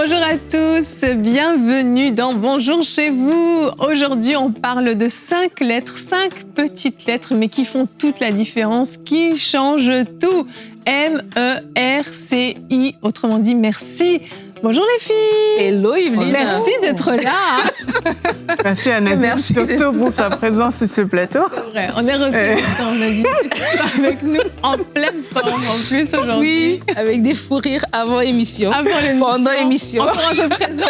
Bonjour à tous, bienvenue dans Bonjour chez vous. Aujourd'hui, on parle de 5 lettres, 5 petites lettres, mais qui font toute la différence, qui changent tout. M-E-R-C-I, autrement dit merci. Bonjour les filles. Hello Yveline. Merci d'être là. Merci à Nadine surtout pour sa présence sur ce plateau. C'est vrai, on est reconnaissants, Nadine, avec nous en pleine forme en plus aujourd'hui. Oui, avec des fous rires avant émission, pendant émission. Encore un peu présent.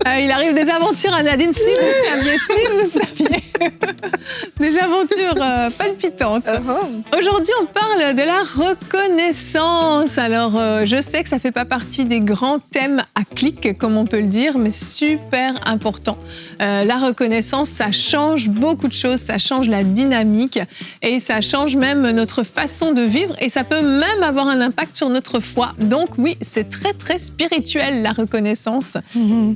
Il arrive des aventures à Nadine, si vous saviez. Des aventures palpitantes. Aujourd'hui, on parle de la reconnaissance. Alors, je sais que ça ne fait pas partie des grands thèmes à clic, comme on peut le dire, mais super important. La reconnaissance, ça change beaucoup de choses, ça change la dynamique et ça change même notre façon de vivre et ça peut même avoir un impact sur notre foi. Donc oui, c'est très, très spirituel, la reconnaissance.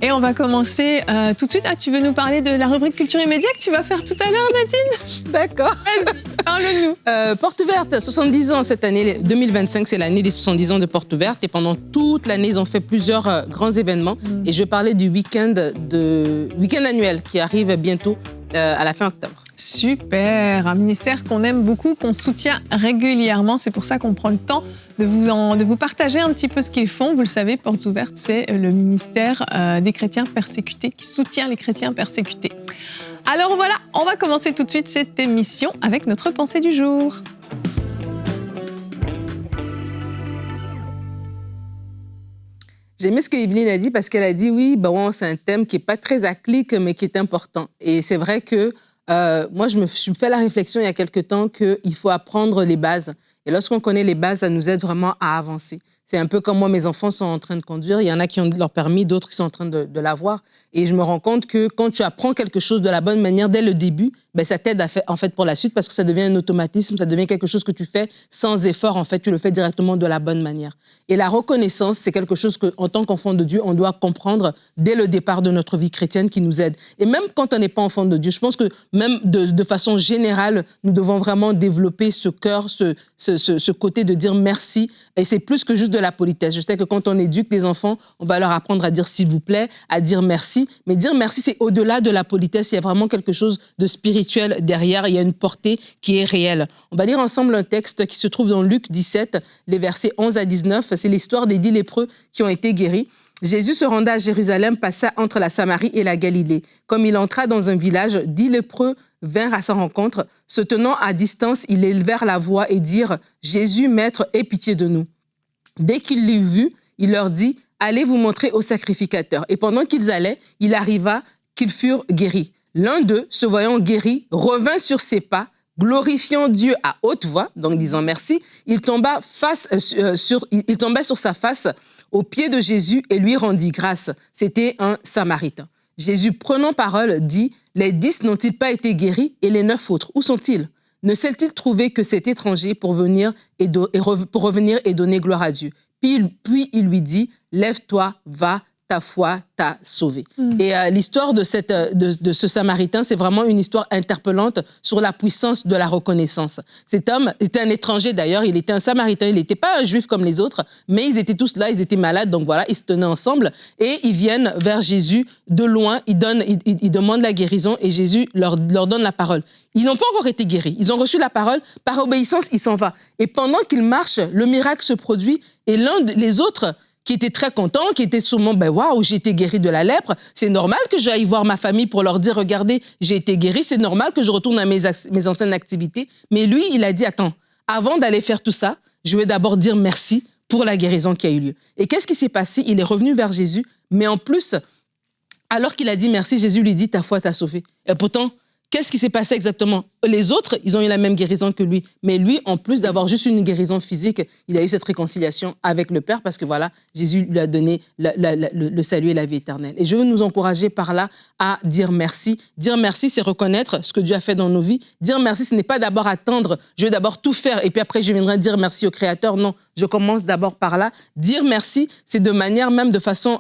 Et on va commencer tout de suite. Ah, tu veux nous parler de la rubrique culture immédiate que tu vas faire tout à l'heure, Nadine? D'accord. Vas-y, parle-nous. Porte ouverte, 70 ans cette année, 2025, c'est l'année des 70 ans de Porte ouverte. Et pendant toute l'année, ils ont fait plusieurs grands événements. Et je parlais du week-end annuel qui arrive bientôt à la fin octobre. Super, un ministère qu'on aime beaucoup, qu'on soutient régulièrement. C'est pour ça qu'on prend le temps de vous partager un petit peu ce qu'ils font. Vous le savez, Portes Ouvertes, c'est le ministère des chrétiens persécutés qui soutient les chrétiens persécutés. Alors voilà, on va commencer tout de suite cette émission avec notre pensée du jour. J'ai aimé ce que Yveline a dit parce qu'elle a dit oui, bon, c'est un thème qui n'est pas très à clic, mais qui est important. Et c'est vrai que moi, je me suis fait la réflexion il y a quelque temps qu'il faut apprendre les bases. Et lorsqu'on connaît les bases, ça nous aide vraiment à avancer. C'est un peu comme moi, mes enfants sont en train de conduire. Il y en a qui ont leur permis, d'autres qui sont en train de l'avoir. Et je me rends compte que quand tu apprends quelque chose de la bonne manière dès le début, ben, ça t'aide en fait pour la suite parce que ça devient un automatisme, ça devient quelque chose que tu fais sans effort. En fait, tu le fais directement de la bonne manière. Et la reconnaissance, c'est quelque chose qu'en tant qu'enfant de Dieu, on doit comprendre dès le départ de notre vie chrétienne qui nous aide. Et même quand on n'est pas enfant de Dieu, je pense que même de façon générale, nous devons vraiment développer ce cœur, ce côté de dire merci. Et c'est plus que juste de la politesse. Je sais que quand on éduque les enfants, on va leur apprendre à dire s'il vous plaît, à dire merci. Mais dire merci, c'est au-delà de la politesse. Il y a vraiment quelque chose de spirituel derrière. Il y a une portée qui est réelle. On va lire ensemble un texte qui se trouve dans Luc 17, les versets 11 à 19. C'est l'histoire des 10 lépreux qui ont été guéris. Jésus se rendait à Jérusalem, passa entre la Samarie et la Galilée. Comme il entra dans un village, 10 lépreux vinrent à sa rencontre. Se tenant à distance, ils élevèrent la voix et dirent « Jésus, Maître, aie pitié de nous ». Dès qu'il l'eut vu, il leur dit « Allez vous montrer au sacrificateur ». Et pendant qu'ils allaient, il arriva qu'ils furent guéris. L'un d'eux, se voyant guéri, revint sur ses pas, glorifiant Dieu à haute voix, donc disant merci. Il tomba sur sa face aux pieds de Jésus et lui rendit grâce. C'était un Samaritain. Jésus, prenant parole, dit « Les 10 n'ont-ils pas été guéris et les 9 autres, où sont-ils ? Ne s'est-il trouvé que cet étranger pour revenir et donner gloire à Dieu ?» Puis il lui dit « Lève-toi, va, ta foi t'a sauvé. » Et l'histoire de ce Samaritain, c'est vraiment une histoire interpellante sur la puissance de la reconnaissance. Cet homme était un étranger d'ailleurs, il était un Samaritain, il n'était pas un juif comme les autres, mais ils étaient tous là, ils étaient malades, donc voilà, ils se tenaient ensemble et ils viennent vers Jésus de loin, ils demandent la guérison et Jésus leur donne la parole. Ils n'ont pas encore été guéris, ils ont reçu la parole, par obéissance, il s'en va. Et pendant qu'ils marchent, le miracle se produit et les autres qui étaient très contents, qui étaient sûrement, ben waouh, j'ai été guéri de la lèpre, c'est normal que j'aille voir ma famille pour leur dire, regardez, j'ai été guéri, c'est normal que je retourne à mes anciennes activités. Mais lui, il a dit, attends, avant d'aller faire tout ça, je vais d'abord dire merci pour la guérison qui a eu lieu. Et qu'est-ce qui s'est passé? Il est revenu vers Jésus, mais en plus, alors qu'il a dit merci, Jésus lui dit, ta foi t'a sauvé. Et pourtant, qu'est-ce qui s'est passé exactement? Les autres, ils ont eu la même guérison que lui. Mais lui, en plus d'avoir juste une guérison physique, il a eu cette réconciliation avec le Père parce que voilà, Jésus lui a donné le salut et la vie éternelle. Et je veux nous encourager par là à dire merci. Dire merci, c'est reconnaître ce que Dieu a fait dans nos vies. Dire merci, ce n'est pas d'abord attendre, je vais d'abord tout faire et puis après je viendrai dire merci au Créateur. Non, je commence d'abord par là. Dire merci, c'est de manière même de façon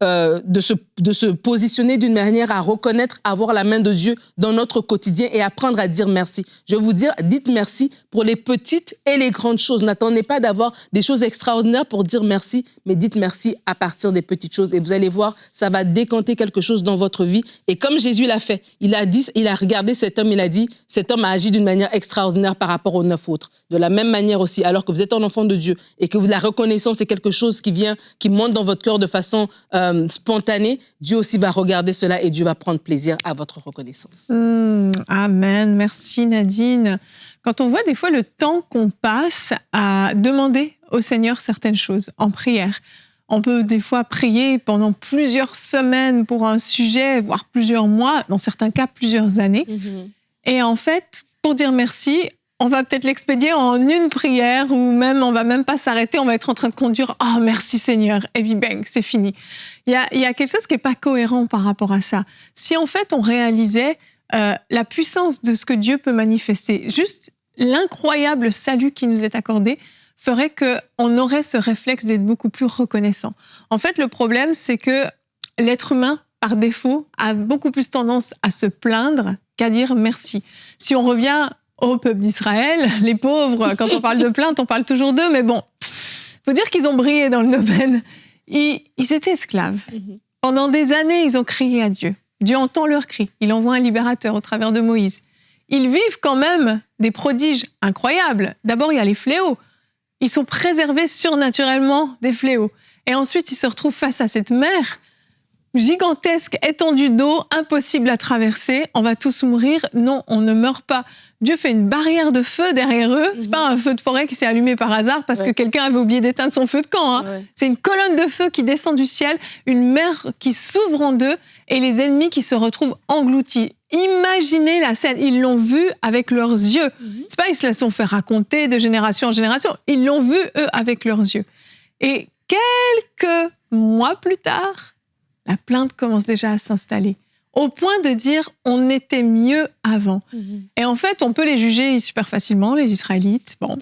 de se se positionner d'une manière à reconnaître, avoir la main de Dieu dans notre quotidien et apprendre à dire merci. Je vais vous dire, dites merci pour les petites et les grandes choses. N'attendez pas d'avoir des choses extraordinaires pour dire merci, mais dites merci à partir des petites choses. Et vous allez voir, ça va décanter quelque chose dans votre vie. Et comme Jésus l'a fait, il a regardé cet homme, il a dit, cet homme a agi d'une manière extraordinaire par rapport aux 9 autres. De la même manière aussi, alors que vous êtes un enfant de Dieu et que la reconnaissance est quelque chose qui monte dans votre cœur de façon spontanée, Dieu aussi va regarder cela et Dieu va prendre plaisir à votre reconnaissance. Amen. Merci Nadine. Quand on voit des fois le temps qu'on passe à demander au Seigneur certaines choses en prière, on peut des fois prier pendant plusieurs semaines pour un sujet, voire plusieurs mois, dans certains cas plusieurs années. Et en fait, pour dire merci, on va peut-être l'expédier en une prière ou même on va même pas s'arrêter, on va être en train de conduire « Oh, merci Seigneur !» et puis bang, c'est fini. Il y a quelque chose qui n'est pas cohérent par rapport à ça. Si en fait on réalisait la puissance de ce que Dieu peut manifester, juste l'incroyable salut qui nous est accordé, ferait qu'on aurait ce réflexe d'être beaucoup plus reconnaissant. En fait, le problème, c'est que l'être humain, par défaut, a beaucoup plus tendance à se plaindre qu'à dire merci. Si on revient au peuple d'Israël, les pauvres, quand on parle de plainte, on parle toujours d'eux, mais bon, faut dire qu'ils ont brillé dans le domaine. Ils étaient esclaves. Pendant des années, ils ont crié à Dieu. Dieu entend leurs cris. Il envoie un libérateur au travers de Moïse. Ils vivent quand même des prodiges incroyables. D'abord, il y a les fléaux. Ils sont préservés surnaturellement des fléaux. Et ensuite, ils se retrouvent face à cette mer gigantesque, étendue d'eau, impossible à traverser. On va tous mourir. Non, on ne meurt pas. Dieu fait une barrière de feu derrière eux. C'est pas un feu de forêt qui s'est allumé par hasard parce que quelqu'un avait oublié d'éteindre son feu de camp. C'est une colonne de feu qui descend du ciel, une mer qui s'ouvre en deux et les ennemis qui se retrouvent engloutis. Imaginez la scène. Ils l'ont vu avec leurs yeux. C'est pas ils se la sont fait raconter de génération en génération. Ils l'ont vu, eux, avec leurs yeux. Et quelques mois plus tard, la plainte commence déjà à s'installer, au point de dire on était mieux avant. Et en fait, on peut les juger super facilement, les Israélites. Bon,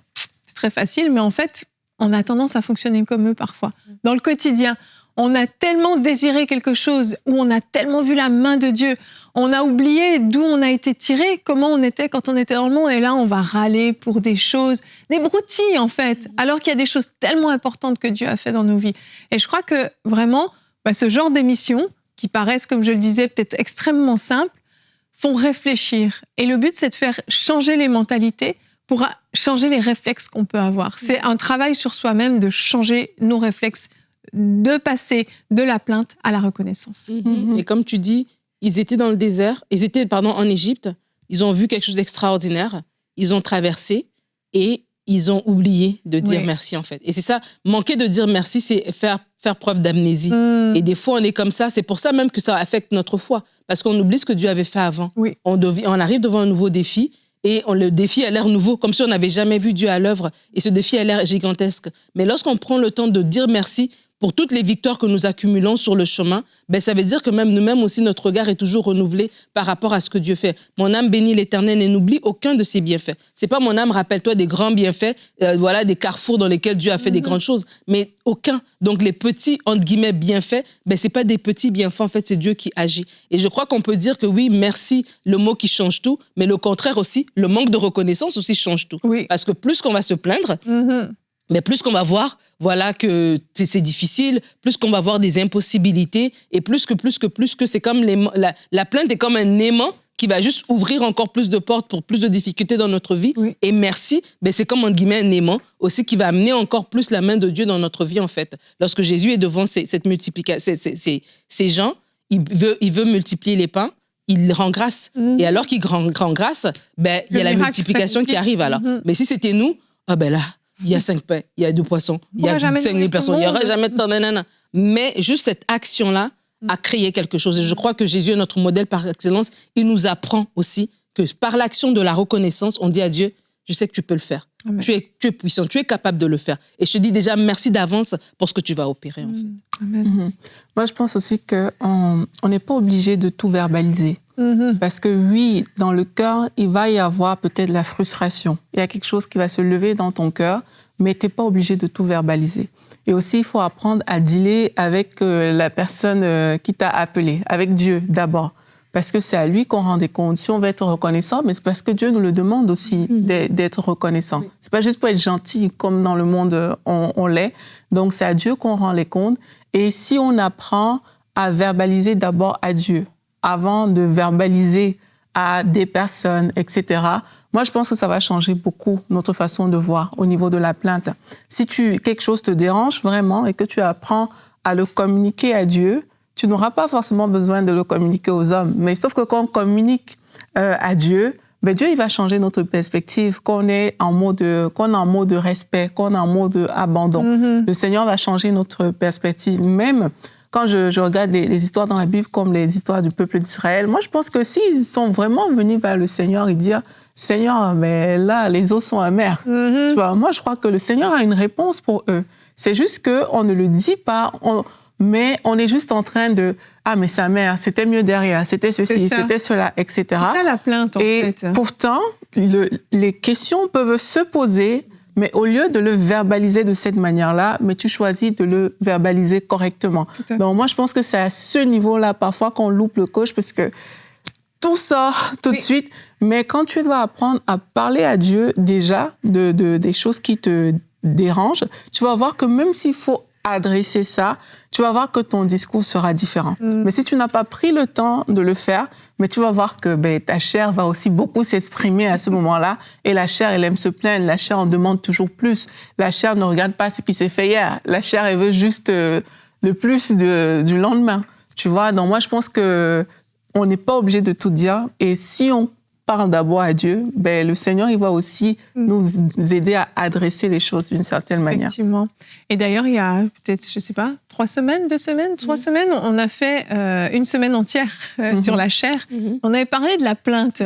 c'est très facile, mais en fait, on a tendance à fonctionner comme eux parfois. Dans le quotidien, on a tellement désiré quelque chose, ou on a tellement vu la main de Dieu, on a oublié d'où on a été tiré, comment on était quand on était dans le monde, et là, on va râler pour des choses, des broutilles en fait, alors qu'il y a des choses tellement importantes que Dieu a fait dans nos vies. Et je crois que vraiment, ce genre d'émissions, qui paraissent, comme je le disais, peut-être extrêmement simples, font réfléchir. Et le but, c'est de faire changer les mentalités pour changer les réflexes qu'on peut avoir. C'est un travail sur soi-même de changer nos réflexes, de passer de la plainte à la reconnaissance. Et comme tu dis, ils étaient dans le désert, en Égypte, ils ont vu quelque chose d'extraordinaire, ils ont traversé et ils ont oublié de dire merci en fait. Et c'est ça, manquer de dire merci, c'est faire preuve d'amnésie. Et des fois, on est comme ça. C'est pour ça même que ça affecte notre foi. Parce qu'on oublie ce que Dieu avait fait avant. On arrive devant un nouveau défi et le défi a l'air nouveau, comme si on n'avait jamais vu Dieu à l'œuvre. Et ce défi a l'air gigantesque. Mais lorsqu'on prend le temps de dire merci pour toutes les victoires que nous accumulons sur le chemin, ça veut dire que même nous-mêmes aussi, notre regard est toujours renouvelé par rapport à ce que Dieu fait. Mon âme bénit l'Éternel et n'oublie aucun de ses bienfaits. C'est pas mon âme, rappelle-toi des grands bienfaits, des carrefours dans lesquels Dieu a fait des grandes choses, mais aucun. Donc les petits, entre guillemets, bienfaits, c'est pas des petits bienfaits, en fait, c'est Dieu qui agit. Et je crois qu'on peut dire que oui, merci, le mot qui change tout, mais le contraire aussi, le manque de reconnaissance aussi change tout. Parce que plus qu'on va se plaindre, mais plus qu'on va voir, que c'est difficile, plus qu'on va voir des impossibilités, et plus que c'est comme la plainte est comme un aimant qui va juste ouvrir encore plus de portes pour plus de difficultés dans notre vie. Et merci, c'est comme, entre guillemets, un aimant aussi qui va amener encore plus la main de Dieu dans notre vie, en fait. Lorsque Jésus est devant cette multiplication, ces gens, il veut multiplier les pains, il rend grâce. Et alors qu'il rend grâce, il y a la multiplication qui arrive. Alors. Mais si c'était nous, là, il y a 5 pains, il y a 2 poissons, il y a 5 000 personnes, il n'y aura jamais de temps, Mais juste cette action-là a créé quelque chose. Et je crois que Jésus est notre modèle par excellence. Il nous apprend aussi que par l'action de la reconnaissance, on dit à Dieu, je sais que tu peux le faire. Tu es puissant, tu es capable de le faire. Et je te dis déjà merci d'avance pour ce que tu vas opérer, en fait. Amen. Moi, je pense aussi qu'on n'est pas obligé de tout verbaliser. Parce que oui, dans le cœur, il va y avoir peut-être la frustration. Il y a quelque chose qui va se lever dans ton cœur, mais tu n'es pas obligé de tout verbaliser. Et aussi, il faut apprendre à dealer avec la personne qui t'a appelé, avec Dieu d'abord. Parce que c'est à lui qu'on rend des comptes. Si on veut être reconnaissant, mais c'est parce que Dieu nous le demande aussi d'être reconnaissant. Oui. C'est pas juste pour être gentil comme dans le monde on l'est. Donc c'est à Dieu qu'on rend les comptes. Et si on apprend à verbaliser d'abord à Dieu, avant de verbaliser à des personnes, etc., moi je pense que ça va changer beaucoup notre façon de voir au niveau de la plainte. Si quelque chose te dérange vraiment et que tu apprends à le communiquer à Dieu, tu n'auras pas forcément besoin de le communiquer aux hommes. Mais sauf que quand on communique à Dieu, ben Dieu, il va changer notre perspective. Quand on est en mode respect, quand on est en mode abandon, le Seigneur va changer notre perspective. Même quand je regarde les histoires dans la Bible comme les histoires du peuple d'Israël, moi, je pense que s'ils sont vraiment venus vers le Seigneur et dire « Seigneur, mais là, les eaux sont amères. Tu vois, moi, je crois que le Seigneur a une réponse pour eux. C'est juste qu'on ne le dit pas, mais on est juste en train de « Ah, mais sa mère, c'était mieux derrière, c'était ceci, c'était cela, etc. » C'est ça la plainte, en fait. Et pourtant, les questions peuvent se poser, mais au lieu de le verbaliser de cette manière-là, mais tu choisis de le verbaliser correctement. Donc moi, je pense que c'est à ce niveau-là, parfois, qu'on loupe le coche, parce que tout sort tout de suite. Mais quand tu vas apprendre à parler à Dieu, déjà, des choses qui te dérangent, tu vas voir que même s'il faut adresser ça, tu vas voir que ton discours sera différent. Mais si tu n'as pas pris le temps de le faire, mais tu vas voir que ta chair va aussi beaucoup s'exprimer à ce moment-là. Et la chair, elle aime se plaindre. La chair en demande toujours plus. La chair ne regarde pas ce qui s'est fait hier. La chair, elle veut juste le plus du lendemain. Tu vois, donc moi, je pense que on n'est pas obligé de tout dire. Et si on parle d'abord à Dieu, le Seigneur, il va aussi nous aider à adresser les choses d'une certaine manière. Effectivement. Et d'ailleurs, il y a peut-être, je ne sais pas, 3 semaines, 2 semaines, 3 semaines, on a fait une semaine entière sur la chair. On avait parlé de la plainte.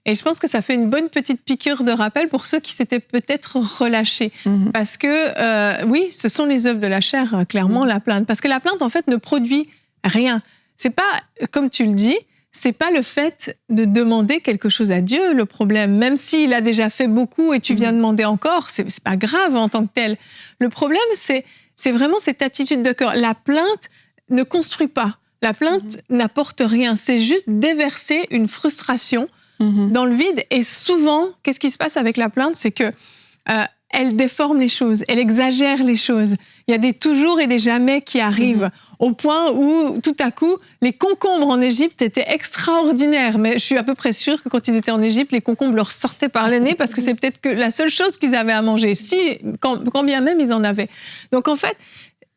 Et je pense que ça fait une bonne petite piqûre de rappel pour ceux qui s'étaient peut-être relâchés. Parce que, oui, ce sont les œuvres de la chair, clairement, la plainte. Parce que la plainte, en fait, ne produit rien. C'est pas, comme tu le dis, c'est pas le fait de demander quelque chose à Dieu, le problème. Même s'il a déjà fait beaucoup et tu viens demander encore, c'est pas grave en tant que tel. Le problème, c'est vraiment cette attitude de cœur. La plainte ne construit pas. La plainte n'apporte rien. C'est juste déverser une frustration dans le vide. Et souvent, qu'est-ce qui se passe avec la plainte? C'est que elle déforme les choses, elle exagère les choses. Il y a des toujours et des jamais qui arrivent, au point où, tout à coup, les concombres en Égypte étaient extraordinaires. Mais je suis à peu près sûre que quand ils étaient en Égypte, les concombres leur sortaient par le nez parce que c'est peut-être que la seule chose qu'ils avaient à manger, quand bien même ils en avaient. Donc en fait,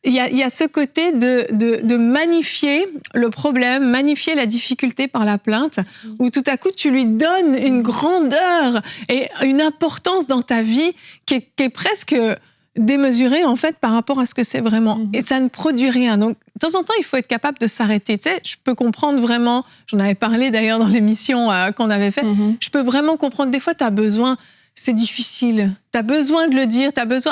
il y a ce côté de magnifier le problème, magnifier la difficulté par la plainte, où tout à coup tu lui donnes une grandeur et une importance dans ta vie qui est presque démesurée en fait par rapport à ce que c'est vraiment. Et ça ne produit rien. Donc de temps en temps, il faut être capable de s'arrêter. Tu sais, je peux comprendre vraiment, j'en avais parlé d'ailleurs dans l'émission qu'on avait faite, je peux vraiment comprendre, des fois tu as besoin, c'est difficile, tu as besoin de le dire,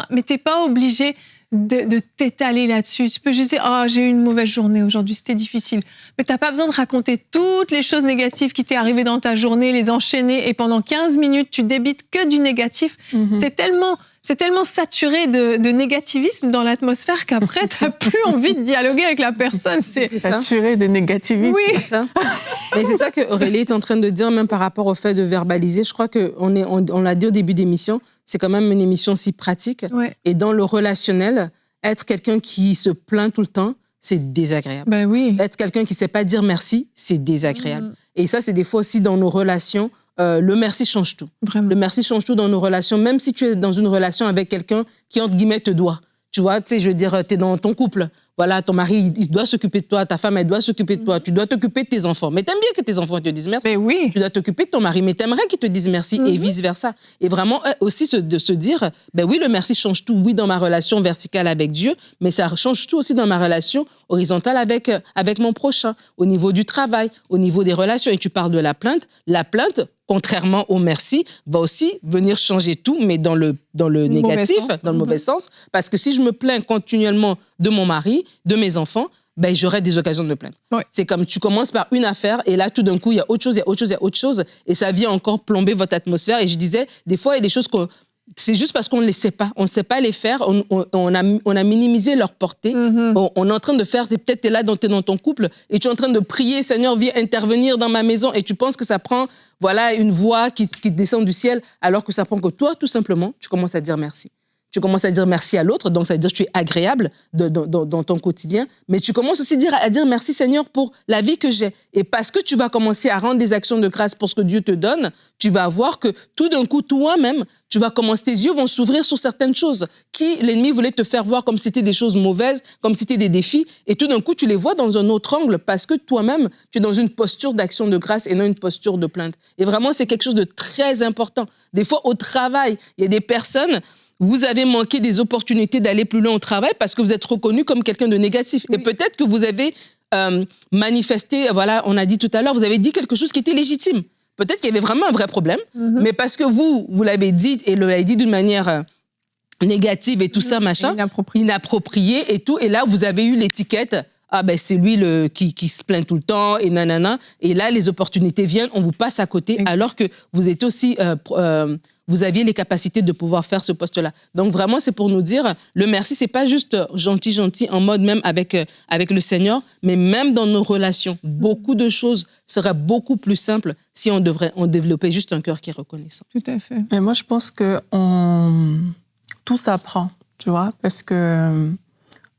mais tu n'es pas obligé de t'étaler là-dessus. Tu peux juste dire « Oh, j'ai eu une mauvaise journée aujourd'hui, c'était difficile. » Mais tu n'as pas besoin de raconter toutes les choses négatives qui t'est arrivées dans ta journée, les enchaîner, et pendant 15 minutes, tu débites que du négatif. C'est tellement saturé de négativisme dans l'atmosphère qu'après, tu n'as plus envie de dialoguer avec la personne. C'est saturé de négativisme. Oui. C'est ça. Mais c'est ça que Aurélie est en train de dire, même par rapport au fait de verbaliser. Je crois qu'on l'a dit au début d'émission, c'est quand même une émission si pratique. Ouais. Et dans le relationnel, être quelqu'un qui se plaint tout le temps, c'est désagréable. Ben oui. Être quelqu'un qui ne sait pas dire merci, c'est désagréable. Et ça, c'est des fois aussi dans nos relations, le merci change tout. Vraiment. Le merci change tout dans nos relations, même si tu es dans une relation avec quelqu'un qui, entre guillemets, te doit. Tu vois, tu sais, je veux dire, tu es dans ton couple. Voilà, ton mari, il doit s'occuper de toi, ta femme, elle doit s'occuper de toi. Tu dois t'occuper de tes enfants. Mais t'aimes bien que tes enfants te disent merci. Mais oui. Tu dois t'occuper de ton mari, mais t'aimerais qu'ils te disent merci et vice-versa. Et vraiment, aussi, de se dire, ben oui, le merci change tout. Oui, dans ma relation verticale avec Dieu, mais ça change tout aussi dans ma relation horizontale avec mon prochain, au niveau du travail, au niveau des relations. Et tu parles de la plainte. La plainte, contrairement au merci, va aussi venir changer tout, mais dans le négatif, dans le mauvais sens. Parce que si je me plains continuellement de mon mari, de mes enfants, ben, j'aurai des occasions de me plaindre. Oui. C'est comme tu commences par une affaire et là, tout d'un coup, il y a autre chose, il y a autre chose, il y a autre chose et ça vient encore plomber votre atmosphère. Et je disais, des fois, il y a des choses c'est juste parce qu'on ne les sait pas. On ne sait pas les faire. On a minimisé leur portée. On est en train de faire, peut-être tu es là, t'es dans ton couple, et tu es en train de prier, Seigneur, viens intervenir dans ma maison, et tu penses que ça prend une voix qui descend du ciel, alors que ça prend que toi, tout simplement, tu commences à dire merci. Tu commences à dire merci à l'autre, donc ça veut dire que tu es agréable dans ton quotidien, mais tu commences aussi à dire merci Seigneur pour la vie que j'ai. Et parce que tu vas commencer à rendre des actions de grâce pour ce que Dieu te donne, tu vas voir que tout d'un coup, toi-même, tes yeux vont s'ouvrir sur certaines choses qui l'ennemi voulait te faire voir comme si c'était des choses mauvaises, comme si c'était des défis, et tout d'un coup, tu les vois dans un autre angle parce que toi-même, tu es dans une posture d'action de grâce et non une posture de plainte. Et vraiment, c'est quelque chose de très important. Des fois, au travail, il y a des personnes... Vous avez manqué des opportunités d'aller plus loin au travail parce que vous êtes reconnu comme quelqu'un de négatif. Oui. Et peut-être que vous avez manifesté, on a dit tout à l'heure, vous avez dit quelque chose qui était légitime. Peut-être qu'il y avait vraiment un vrai problème, mais parce que vous l'avez dit et l'avez dit d'une manière négative et tout ça, machin, inapproprié et tout. Et là, vous avez eu l'étiquette, c'est lui qui se plaint tout le temps et nanana. Et là, les opportunités viennent, on vous passe à côté, alors que vous êtes aussi... vous aviez les capacités de pouvoir faire ce poste-là. Donc vraiment, c'est pour nous dire, le merci, c'est pas juste gentil, en mode même avec le Seigneur, mais même dans nos relations. Beaucoup de choses seraient beaucoup plus simples si on développait juste un cœur qui est reconnaissant. Tout à fait. Et moi, je pense que tout s'apprend, tu vois, parce que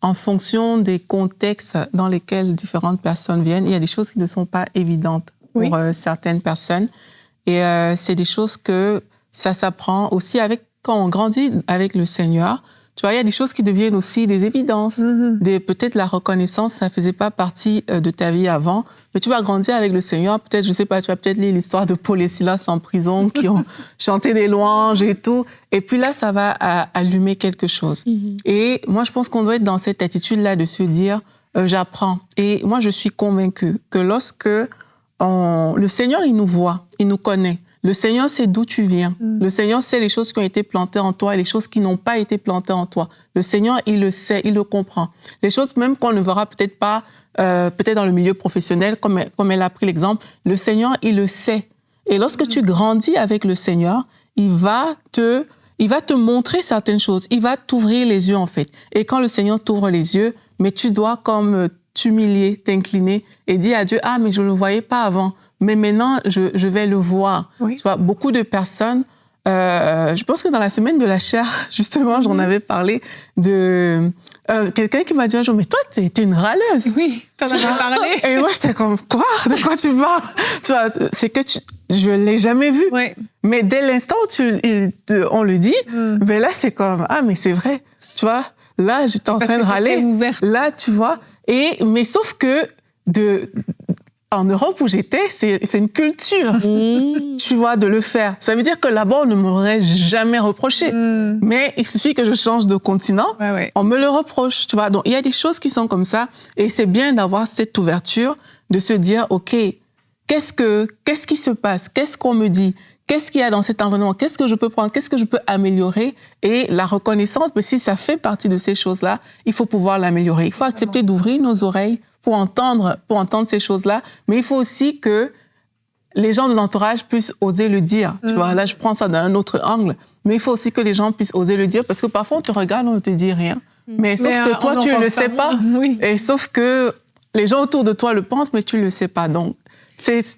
en fonction des contextes dans lesquels différentes personnes viennent, il y a des choses qui ne sont pas évidentes pour certaines personnes. Et c'est des choses que ça s'apprend aussi quand on grandit avec le Seigneur. Tu vois, il y a des choses qui deviennent aussi des évidences. Peut-être la reconnaissance, ça faisait pas partie de ta vie avant, mais tu vas grandir avec le Seigneur. Peut-être, je sais pas, tu vas peut-être lire l'histoire de Paul et Silas en prison qui ont chanté des louanges et tout. Et puis là, ça va allumer quelque chose. Et moi, je pense qu'on doit être dans cette attitude-là de se dire, j'apprends. Et moi, je suis convaincue que lorsque le Seigneur, il nous voit, il nous connaît. Le Seigneur sait d'où tu viens. Le Seigneur sait les choses qui ont été plantées en toi et les choses qui n'ont pas été plantées en toi. Le Seigneur, il le sait, il le comprend. Les choses même qu'on ne verra peut-être pas, peut-être dans le milieu professionnel, comme elle a pris l'exemple, le Seigneur, il le sait. Et lorsque tu grandis avec le Seigneur, il va te montrer certaines choses. Il va t'ouvrir les yeux, en fait. Et quand le Seigneur t'ouvre les yeux, mais tu dois comme t'humilier, t'incliner et dire à Dieu, mais je ne le voyais pas avant. Mais maintenant, je vais le voir. Oui. Tu vois, beaucoup de personnes, je pense que dans la semaine de la chair, justement, j'en avais parlé de quelqu'un qui m'a dit un jour, mais toi, t'es une râleuse. Oui, t'en avais parlé. Et moi, j'étais comme, quoi? De quoi tu parles? Tu vois, c'est que je l'ai jamais vu. Oui. Mais dès l'instant où on le dit, ben là, c'est comme, mais c'est vrai. Tu vois, là, j'étais en train de râler. Là, tu vois. Mais sauf que en Europe où j'étais, c'est une culture, tu vois, de le faire. Ça veut dire que là-bas, on ne m'aurait jamais reproché. Mais il suffit que je change de continent, on me le reproche, tu vois. Donc, il y a des choses qui sont comme ça. Et c'est bien d'avoir cette ouverture, de se dire, OK, qu'est-ce qui se passe? Qu'est-ce qu'on me dit? Qu'est-ce qu'il y a dans cet environnement? Qu'est-ce que je peux prendre? Qu'est-ce que je peux améliorer? Et la reconnaissance, mais si ça fait partie de ces choses-là, il faut pouvoir l'améliorer. Il faut accepter d'ouvrir nos oreilles pour entendre ces choses-là. Mais il faut aussi que les gens de l'entourage puissent oser le dire. Tu vois, là, je prends ça d'un autre angle. Mais il faut aussi que les gens puissent oser le dire parce que parfois, on te regarde, on ne te dit rien. Mais sauf que toi, tu ne le sais pas. Oui. Et sauf que les gens autour de toi le pensent, mais tu ne le sais pas. Donc,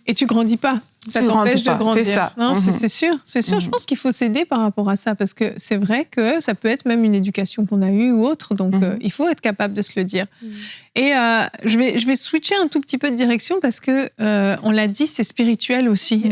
et tu grandis pas. Ça t'empêche de grandir. C'est ça. Non, c'est sûr. C'est sûr. Je pense qu'il faut s'aider par rapport à ça parce que c'est vrai que ça peut être même une éducation qu'on a eue ou autre. Donc, il faut être capable de se le dire. Et je vais switcher un tout petit peu de direction parce que on l'a dit, c'est spirituel aussi.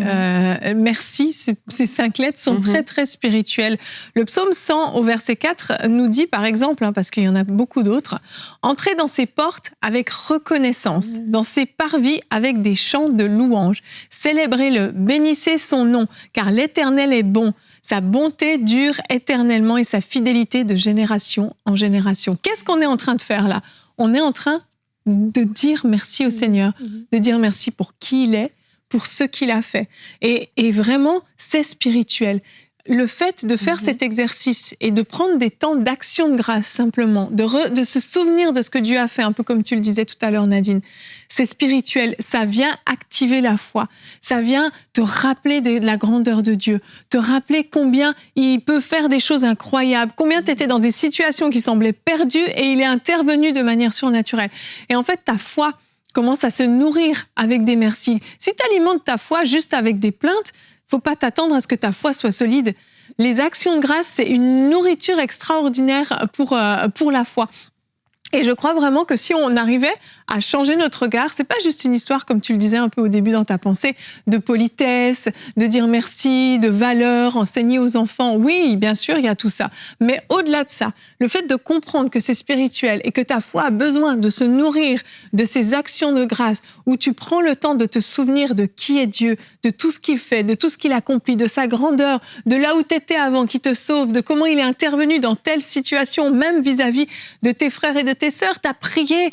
Merci. Ces 5 lettres sont très, très spirituelles. Le psaume 100 au verset 4 nous dit, par exemple, parce qu'il y en a beaucoup d'autres, « Entrez dans ses portes avec reconnaissance, dans ses parvis avec des chants de louange. Célébrez-le, bénissez son nom, car l'Éternel est bon. Sa bonté dure éternellement et sa fidélité de génération en génération. » Qu'est-ce qu'on est en train de faire là? On est en train de dire merci au Seigneur, de dire merci pour qui il est, pour ce qu'il a fait. Et vraiment, c'est spirituel. le fait de faire cet exercice et de prendre des temps d'action de grâce simplement, de se souvenir de ce que Dieu a fait, un peu comme tu le disais tout à l'heure Nadine, c'est spirituel, ça vient activer la foi, ça vient te rappeler de la grandeur de Dieu, te rappeler combien il peut faire des choses incroyables, combien tu étais dans des situations qui semblaient perdues et il est intervenu de manière surnaturelle. Et en fait, ta foi commence à se nourrir avec des merci. Si tu alimentes ta foi juste avec des plaintes, faut pas t'attendre à ce que ta foi soit solide. Les actions de grâce, c'est une nourriture extraordinaire pour la foi. Et je crois vraiment que si on arrivait à changer notre regard, c'est pas juste une histoire, comme tu le disais un peu au début dans ta pensée, de politesse, de dire merci, de valeur, enseigner aux enfants. Oui, bien sûr, il y a tout ça. Mais au-delà de ça, le fait de comprendre que c'est spirituel et que ta foi a besoin de se nourrir de ces actions de grâce où tu prends le temps de te souvenir de qui est Dieu, de tout ce qu'il fait, de tout ce qu'il accomplit, de sa grandeur, de là où tu étais avant, qui te sauve, de comment il est intervenu dans telle situation, même vis-à-vis de tes frères et de tes sœurs. T'as prié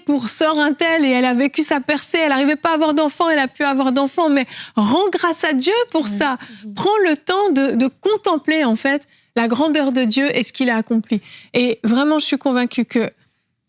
pour sœur un tel et elle a vécu sa percée, elle n'arrivait pas à avoir d'enfants, elle a pu avoir d'enfants, mais rends grâce à Dieu pour ça. Prends le temps de contempler en fait la grandeur de Dieu et ce qu'il a accompli. Et vraiment, je suis convaincue que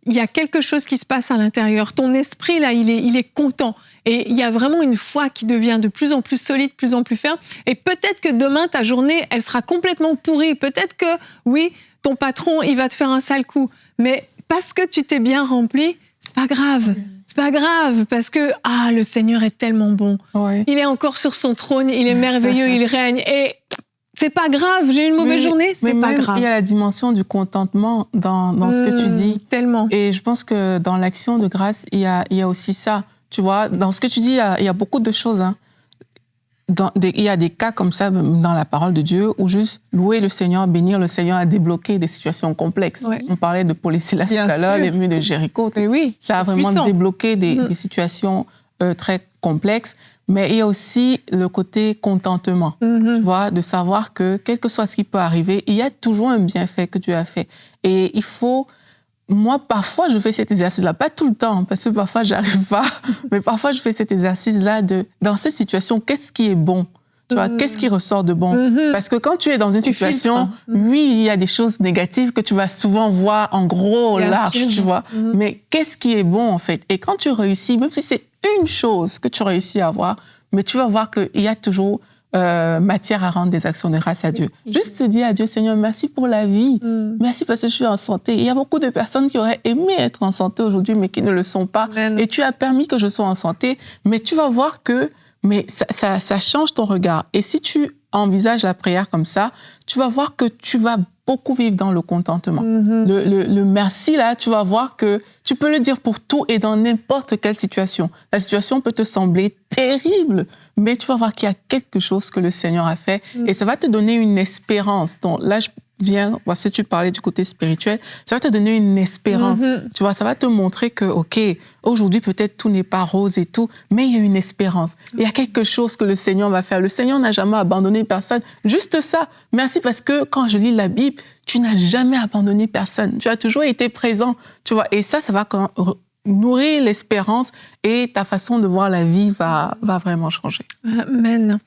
il y a quelque chose qui se passe à l'intérieur. Ton esprit, là, il est content. Et il y a vraiment une foi qui devient de plus en plus solide, de plus en plus ferme. Et peut-être que demain, ta journée, elle sera complètement pourrie. Peut-être que, oui, ton patron, il va te faire un sale coup. Mais parce que tu t'es bien rempli, c'est pas grave. C'est pas grave, parce que le Seigneur est tellement bon. Ouais. Il est encore sur son trône, il est merveilleux, il règne. Et c'est pas grave, j'ai eu une mauvaise journée, c'est pas grave. Il y a la dimension du contentement dans ce que tu dis. Tellement. Et je pense que dans l'action de grâce, il y a aussi ça. Tu vois, dans ce que tu dis, il y a beaucoup de choses. Hein. Il y a des cas comme ça dans la parole de Dieu où juste louer le Seigneur, bénir le Seigneur a débloqué des situations complexes. Ouais. On parlait de Paul et Silas tout à l'heure, les murs de Jéricho. Oui, ça a vraiment débloqué des situations très complexes. Mais il y a aussi le côté contentement, tu vois, de savoir que quel que soit ce qui peut arriver, il y a toujours un bienfait que Dieu a fait. Et il faut... Moi, parfois, je fais cet exercice-là, pas tout le temps, parce que parfois, j'arrive pas, mais parfois, je fais cet exercice-là dans cette situation, qu'est-ce qui est bon? Tu vois, qu'est-ce qui ressort de bon? Parce que quand tu es dans une situation, oui, il y a des choses négatives que tu vas souvent voir en gros, large, tu vois. Mais qu'est-ce qui est bon, en fait? Et quand tu réussis, même si c'est une chose que tu réussis à avoir, mais tu vas voir qu'il y a toujours matière à rendre des actions de grâce à Dieu. Juste te dire à Dieu, Seigneur, merci pour la vie. Merci parce que je suis en santé. Il y a beaucoup de personnes qui auraient aimé être en santé aujourd'hui, mais qui ne le sont pas. Amen. Et tu as permis que je sois en santé. Mais tu vas voir que ça change ton regard. Et si tu envisages la prière comme ça, tu vas voir que tu vas beaucoup vivre dans le contentement. Le merci, là, tu vas voir que tu peux le dire pour tout et dans n'importe quelle situation. La situation peut te sembler terrible, mais tu vas voir qu'il y a quelque chose que le Seigneur a fait et ça va te donner une espérance. Donc là, si tu parlais du côté spirituel, ça va te donner une espérance. Tu vois, ça va te montrer que, OK, aujourd'hui, peut-être tout n'est pas rose et tout, mais il y a une espérance. Il y a quelque chose que le Seigneur va faire. Le Seigneur n'a jamais abandonné personne. Juste ça. Merci parce que quand je lis la Bible, tu n'as jamais abandonné personne. Tu as toujours été présent. Tu vois, et ça va nourrir l'espérance et ta façon de voir la vie va vraiment changer. Amen.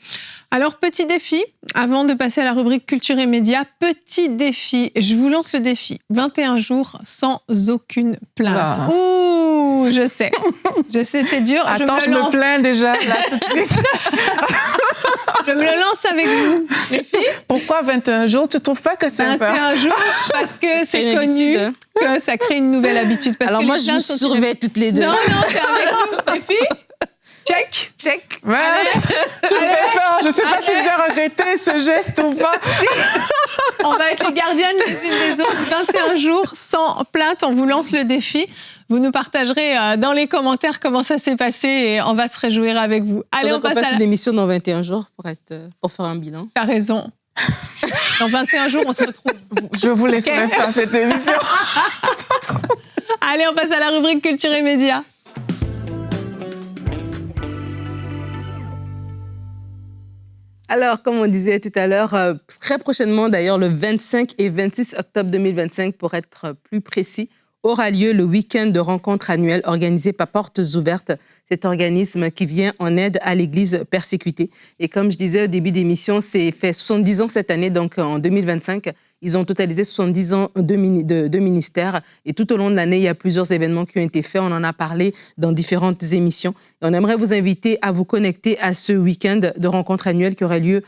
Alors, petit défi, avant de passer à la rubrique culture et médias, petit défi, je vous lance le défi, 21 jours sans aucune plainte. Là. Ouh, je sais, c'est dur. Attends, je me plains déjà, là, tout de suite. Je me le lance avec vous, les filles. Pourquoi 21 jours? Tu trouves pas que c'est 21 jours, parce que c'est connu que ça crée une nouvelle habitude. Parce alors que moi, je vous surveille toutes les deux. Non, c'est avec nous, les filles. Check. Ouais, tu me fais peur. Je ne sais pas si je vais regretter ce geste ou pas. On va être les gardiennes les unes des autres. 21 jours sans plainte. On vous lance le défi. Vous nous partagerez dans les commentaires comment ça s'est passé et on va se réjouir avec vous. Allez, on passe une émission dans 21 jours pour faire un bilan. T'as raison. Dans 21 jours, on se retrouve. Je vous laisserai faire cette émission. Allez, on passe à la rubrique culture et médias. Alors, comme on disait tout à l'heure, très prochainement, d'ailleurs, le 25 et 26 octobre 2025, pour être plus précis, aura lieu le week-end de rencontre annuelle organisé par Portes Ouvertes, cet organisme qui vient en aide à l'Église persécutée. Et comme je disais au début d'émission, c'est fait 70 ans cette année, donc en 2025. Ils ont totalisé 70 ans de ministère. Et tout au long de l'année, il y a plusieurs événements qui ont été faits. On en a parlé dans différentes émissions. Et on aimerait vous inviter à vous connecter à ce week-end de rencontre annuelle qui aura lieu,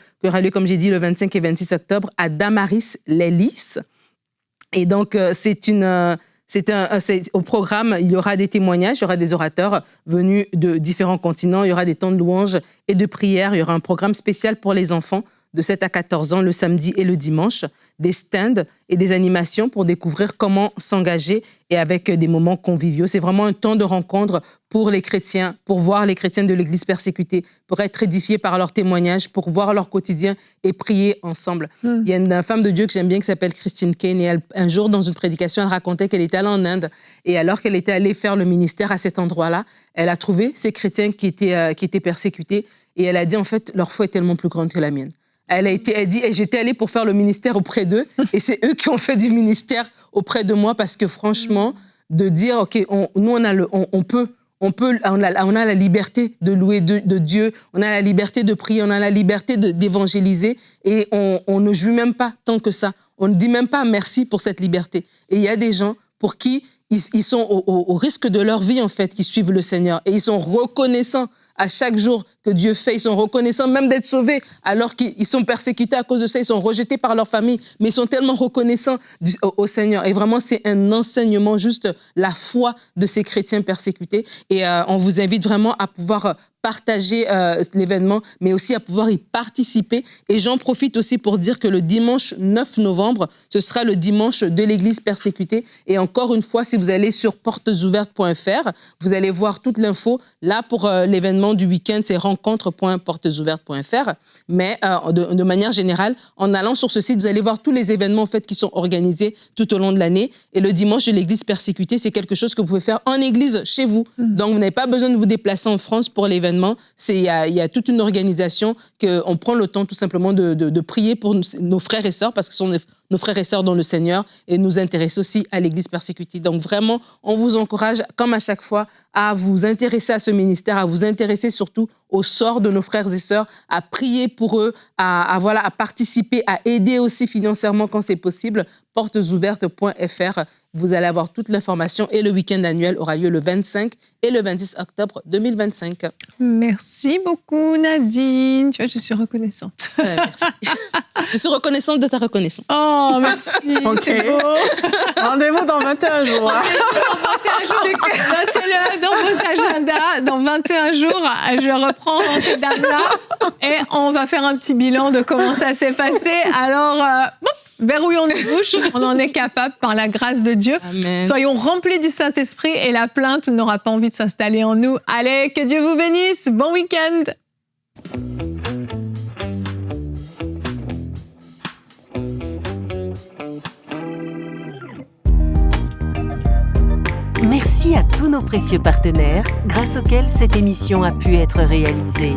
comme j'ai dit, le 25 et 26 octobre à Damaris-les-Lys. Et donc, au programme, il y aura des témoignages, il y aura des orateurs venus de différents continents, il y aura des temps de louanges et de prières, il y aura un programme spécial pour les enfants de 7 à 14 ans le samedi et le dimanche, des stands et des animations pour découvrir comment s'engager et avec des moments conviviaux. C'est vraiment un temps de rencontre pour les chrétiens, pour voir les chrétiens de l'Église persécutée, pour être édifiés par leurs témoignages, pour voir leur quotidien et prier ensemble. Il y a une femme de Dieu que j'aime bien qui s'appelle Christine Kane et un jour, dans une prédication, elle racontait qu'elle était allée en Inde et alors qu'elle était allée faire le ministère à cet endroit-là, elle a trouvé ces chrétiens qui étaient persécutés et elle a dit, en fait, leur foi est tellement plus grande que la mienne. Elle dit, j'étais allée pour faire le ministère auprès d'eux et c'est eux qui ont fait du ministère auprès de moi parce que franchement, de dire, OK, nous, on a la liberté de louer de Dieu, on a la liberté de prier, on a la liberté d'évangéliser et on ne jouit même pas tant que ça. On ne dit même pas merci pour cette liberté. Et il y a des gens pour qui ils sont au risque de leur vie, en fait, qui suivent le Seigneur et ils sont reconnaissants à chaque jour que Dieu fait. Ils sont reconnaissants même d'être sauvés alors qu'ils sont persécutés à cause de ça. Ils sont rejetés par leur famille, mais ils sont tellement reconnaissants au Seigneur. Et vraiment, c'est un enseignement, juste la foi de ces chrétiens persécutés. Et on vous invite vraiment à pouvoir partager l'événement, mais aussi à pouvoir y participer. Et j'en profite aussi pour dire que le dimanche 9 novembre, ce sera le dimanche de l'Église persécutée. Et encore une fois, si vous allez sur portesouvertes.fr, vous allez voir toute l'info. Là, pour l'événement du week-end, c'est rencontre.portesouvertes.fr. Mais de manière générale, en allant sur ce site, vous allez voir tous les événements en fait, qui sont organisés tout au long de l'année. Et le dimanche de l'Église persécutée, c'est quelque chose que vous pouvez faire en Église, chez vous. Donc, vous n'avez pas besoin de vous déplacer en France pour l'événement. Il y a toute une organisation qu'on prend le temps tout simplement de prier pour nos frères et sœurs parce que ce sont nos frères et sœurs dans le Seigneur et nous intéressent aussi à l'Église persécutée. Donc vraiment, on vous encourage, comme à chaque fois, à vous intéresser à ce ministère, à vous intéresser surtout au sort de nos frères et sœurs, à prier pour eux, à participer, à aider aussi financièrement quand c'est possible. Portesouvertes.fr, vous allez avoir toute l'information et le week-end annuel aura lieu le 25 et le 26 octobre 2025. Merci beaucoup Nadine. Tu vois, je suis reconnaissante. Merci. Je suis reconnaissante de ta reconnaissance. Oh, merci. OK. C'est beau. Rendez-vous dans 21 jours. Notez-le dans vos agendas. Dans 21 jours, je reprends ces dames-là et on va faire un petit bilan de comment ça s'est passé. Alors, verrouillons nos bouches, on en est capable par la grâce de Dieu. Amen. Soyons remplis du Saint-Esprit et la plainte n'aura pas envie de s'installer en nous. Allez, que Dieu vous bénisse. Bon week-end. Merci à tous nos précieux partenaires grâce auxquels cette émission a pu être réalisée.